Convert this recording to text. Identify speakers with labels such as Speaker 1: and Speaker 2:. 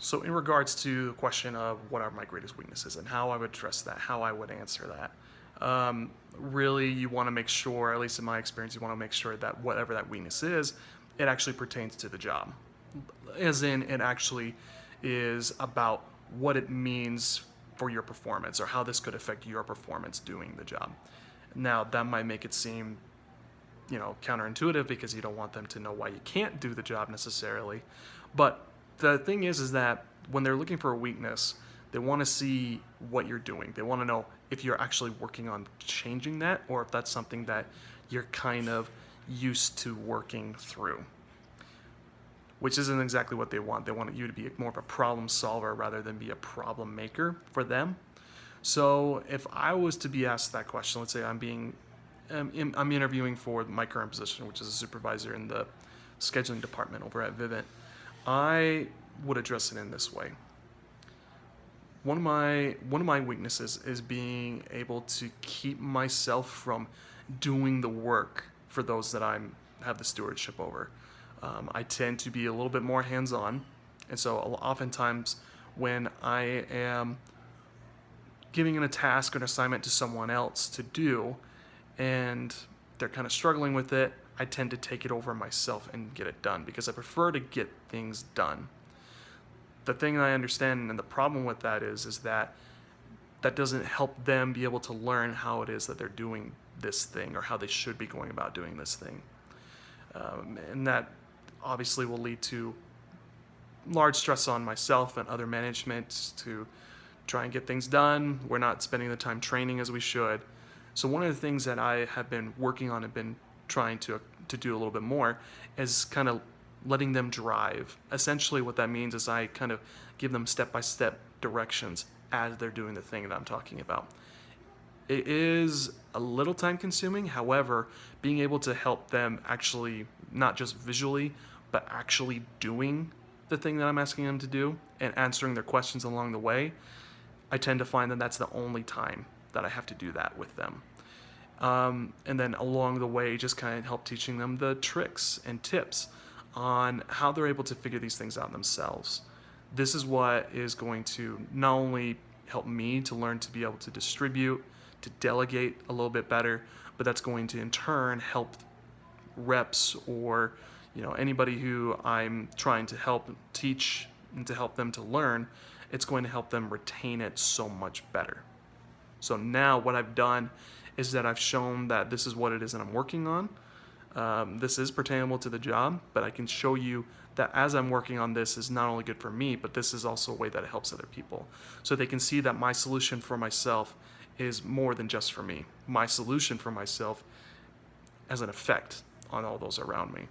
Speaker 1: So in regards to the question of what are my greatest weaknesses and how I would address that, how I would answer that, really you want to make sure, at least in my experience, you want to make sure that whatever that weakness is, it actually pertains to the job. As in, it actually is about what it means for your performance or how this could affect your performance doing the job. Now, that might make it seem counterintuitive because you don't want them to know why you can't do the job necessarily. But the thing is that when they're looking for a weakness, they want to see what you're doing. They want to know if you're actually working on changing that or if that's something that you're kind of used to working through, which isn't exactly what they want. They want you to be more of a problem solver rather than be a problem maker for them. So if I was to be asked that question, let's say I'm interviewing for my current position, which is a supervisor in the scheduling department over at Vivint, I would address it in this way. One of my weaknesses is being able to keep myself from doing the work for those that I have the stewardship over. I tend to be a little bit more hands-on, and so oftentimes when I am giving a task or an assignment to someone else to do, and they're kind of struggling with it, I tend to take it over myself and get it done because I prefer to get things done. The thing that I understand and the problem with that is that doesn't help them be able to learn how it is that they're doing this thing or how they should be going about doing this thing. And that obviously will lead to large stress on myself and other management to try and get things done. We're not spending the time training as we should. So one of the things that I have been working on and been trying to do a little bit more is kind of letting them drive. Essentially what that means is I kind of give them step-by-step directions as they're doing the thing that I'm talking about. It is a little time consuming, however, being able to help them actually, not just visually, but actually doing the thing that I'm asking them to do and answering their questions along the way, I tend to find that that's the only time that I have to do that with them. And then along the way, just kind of help teaching them the tricks and tips on how they're able to figure these things out themselves. This is what is going to not only help me to learn to be able to distribute, to delegate a little bit better, but that's going to in turn help reps or anybody who I'm trying to help teach and to help them to learn. It's going to help them retain it so much better. So now what I've done is that I've shown that this is what it is that I'm working on. This is pertainable to the job, but I can show you that as I'm working on this is not only good for me, but this is also a way that it helps other people. So they can see that my solution for myself is more than just for me. My solution for myself has an effect on all those around me.